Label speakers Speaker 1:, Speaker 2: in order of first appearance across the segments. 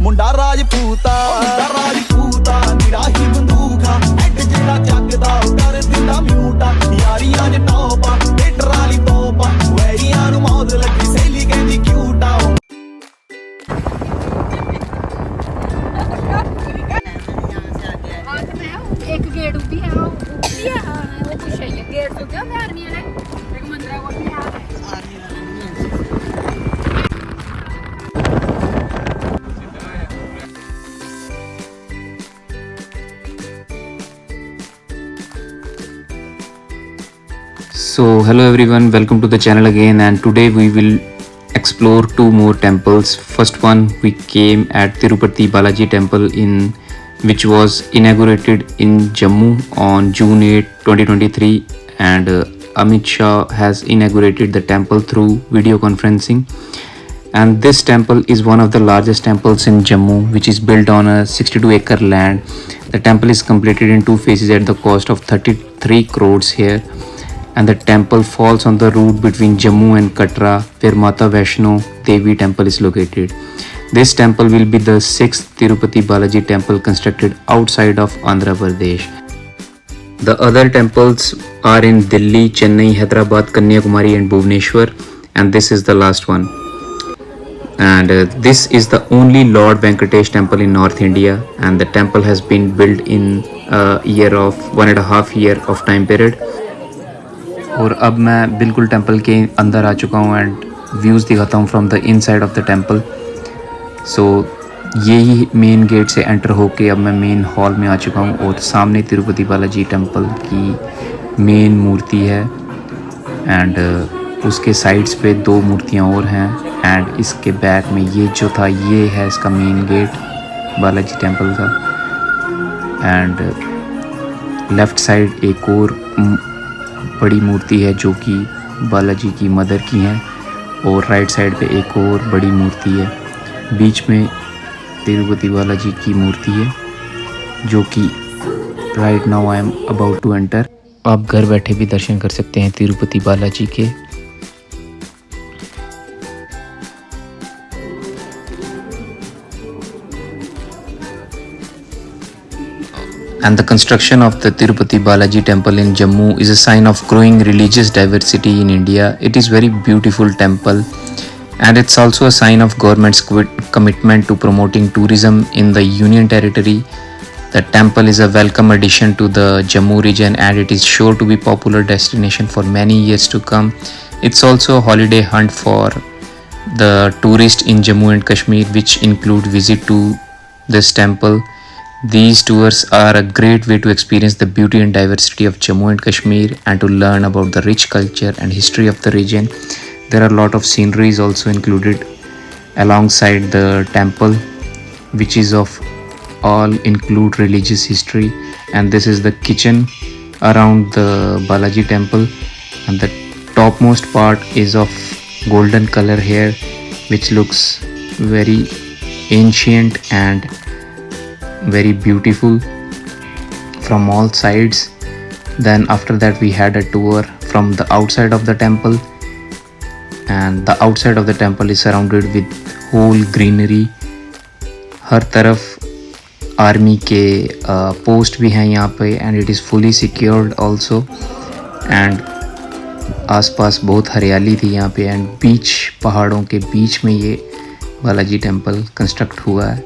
Speaker 1: ਮੁੰਡਾ ਰਾਜਪੂਤਾ ਨਿਰਾ ਹੀ ਬੰਦੂਖਾ ਐਡ ਜਿਹੜਾ ਚੱਕਦਾ ਕਰ ਦਿੰਦਾ ਮਿਊਟਾ ਯਾਰੀਆਂ ਚ ਟੋਪਾ ਤੇ ਟਰਾਲੀ ਤੋਪਾ ਵੈਰੀਆਂ ਨੂੰ ਮੌਤ ਲੱਗੀ ਸਹੇਲੀ ਕਹਿੰਦੀ ਕਿਊਟਾ
Speaker 2: एक गेट भी है वो कुछ है गेट तो क्या आर्मी है एक मंदिर वो भी है
Speaker 3: So hello everyone, welcome to the channel again, and today we will explore two more temples. First one, we came at Tirupati Balaji temple which was inaugurated in Jammu on June 8, 2023, and Amit Shah has inaugurated the temple through video conferencing. And this temple is one of the largest temples in Jammu, which is built on a 62-acre land. The temple is completed in two phases at the cost of 33 crores here, and the temple falls on the route between Jammu and Katra, where Mata Vaishno Devi temple is located. This temple will be the 6th Tirupati Balaji temple constructed outside of Andhra Pradesh. The other temples are in Delhi, Chennai, Hyderabad, Kanyakumari and Bhubaneswar, and this is the last one. And this is the only Lord Venkatesh temple in North India, and the temple has been built in a year of 1.5 year of time period. और अब मैं बिल्कुल temple के अंदर आ चुका हूँ and views दिखाता हूँ from the inside of the temple. So यही मेन गेट से एंटर होके अब मैं मेन हॉल में आ चुका हूँ और सामने तिरुपति बालाजी टेंपल की मेन मूर्ति है एंड उसके साइड्स पे दो मूर्तियाँ और हैं एंड इसके बैक में ये जो था ये है इसका मेन गेट बालाजी टेंपल का. एंड लेफ़्ट साइड एक और बड़ी मूर्ति है जो कि बालाजी की मदर की है और राइट साइड पे एक और बड़ी मूर्ति है. बीच में तिरुपति बालाजी की मूर्ति है जो कि right now I am about to enter. आप घर बैठे भी दर्शन कर सकते हैं तिरुपति बालाजी के. And the construction of the Tirupati Balaji temple in Jammu is a sign of growing religious diversity in India. It is very beautiful temple and it's also a sign of government's commitment to promoting tourism in the Union Territory. The temple is a welcome addition to the Jammu region and it is sure to be a popular destination for many years to come. It's also a holiday hunt for the tourists in Jammu and Kashmir, which include visit to this temple. These tours are a great way to experience the beauty and diversity of Jammu and Kashmir and to learn about the rich culture and history of the region. There are a lot of sceneries also included alongside the temple, which is of all include religious history. And this is the kitchen around the Balaji temple, and the topmost part is of golden color here, which looks very ancient and very beautiful from all sides. Then after that we had a tour from the outside of the temple, and the outside of the temple is surrounded with whole greenery. हर तरफ army के post भी हैं यहाँ पे and it is fully secured also. And आसपास बहुत हरियाली थी यहाँ पे एंड बीच पहाड़ों के बीच में ये बालाजी टेम्पल कंस्ट्रक्ट हुआ है.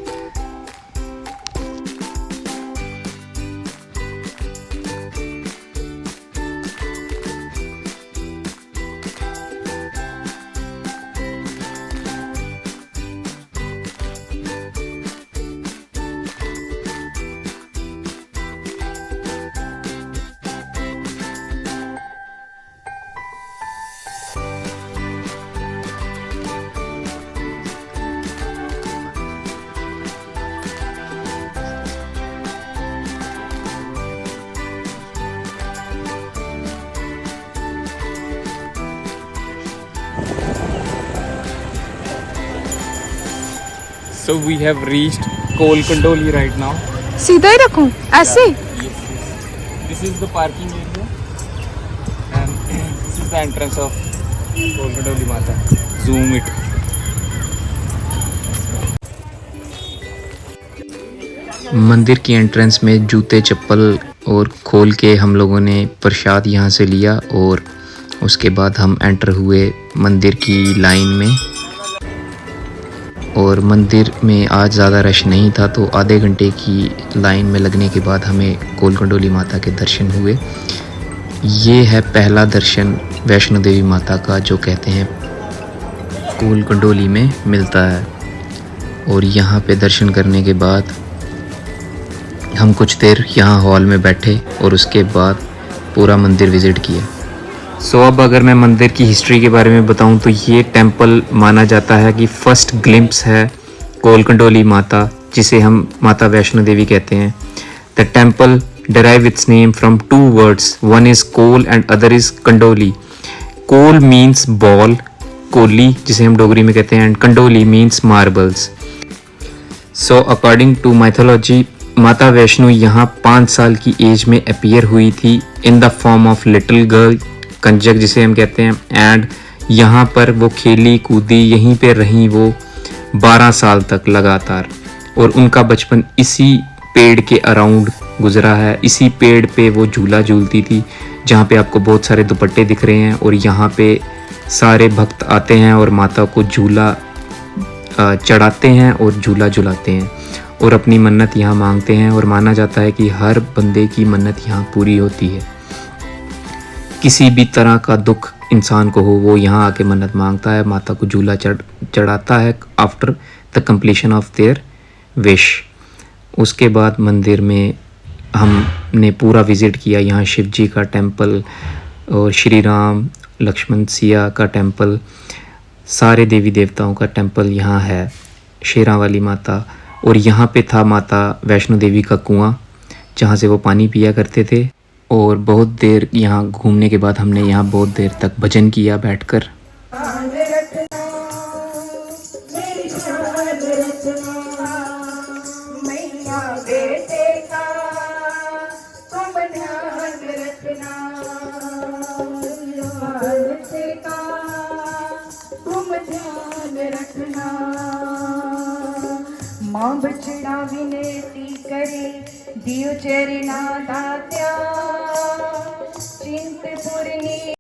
Speaker 4: So we have reached Kol Kandoli right now.
Speaker 2: सीधा ही रखूं ऐसे.
Speaker 4: This is the parking area and this is the entrance of Kol Kandoli Mata. Zoom it.
Speaker 3: मंदिर की एंट्रेंस में जूते चप्पल और खोल के हम लोगों ने प्रसाद यहाँ से लिया और उसके बाद हम एंटर हुए मंदिर की लाइन में। और मंदिर में आज ज़्यादा रश नहीं था, तो आधे घंटे की लाइन में लगने के बाद हमें कोलकंडोली माता के दर्शन हुए। ये है पहला दर्शन वैष्णो देवी माता का जो कहते हैं कोलकंडोली में मिलता है। और यहाँ पे दर्शन करने के बाद हम कुछ देर यहाँ हॉल में बैठे और उसके बाद पूरा मंदिर विज़िट किया। सो अब अगर मैं मंदिर की हिस्ट्री के बारे में बताऊं तो ये टेंपल माना जाता है कि फर्स्ट ग्लिम्प्स है कोलकंडोली माता, जिसे हम माता वैष्णो देवी कहते हैं। The temple derive its name from two words, one is Kol and other is Kandoli. Kol means ball, कोली जिसे हम डोगरी में कहते हैं, and Kandoli means marbles। So according to mythology, माता वैष्णो यहाँ 5 साल की एज में अपीयर हुई थी in the form of little girl, कंजक जिसे हम कहते हैं। एंड यहाँ पर वो खेली कूदी, यहीं पे रहीं वो 12 साल तक लगातार। और उनका बचपन इसी पेड़ के अराउंड गुजरा है। इसी पेड़ पे वो झूला झूलती थी, जहाँ पे आपको बहुत सारे दुपट्टे दिख रहे हैं। और यहाँ पे सारे भक्त आते हैं और माता को झूला चढ़ाते हैं और झूला झुलाते हैं और अपनी मन्नत यहाँ मांगते हैं। और माना जाता है कि हर बंदे की मन्नत यहाँ पूरी होती है। किसी भी तरह का दुख इंसान को हो, वो यहाँ आके मन्नत मांगता है, माता को झूला चढ़ाता है after the completion of their wish. उसके बाद मंदिर में हमने पूरा विज़िट किया। यहाँ शिव जी का टेंपल और श्री राम लक्ष्मण सिया का टेंपल, सारे देवी देवताओं का टेंपल यहाँ है, शेरां वाली माता। और यहाँ पे था माता वैष्णो देवी का कुआं, जहाँ से वो पानी पिया करते थे। और बहुत देर यहाँ घूमने के बाद हमने यहाँ बहुत देर तक भजन किया बैठकर।
Speaker 5: मां बछड़ा विनती करे दियो चरना दात्या चिंतपुरनी।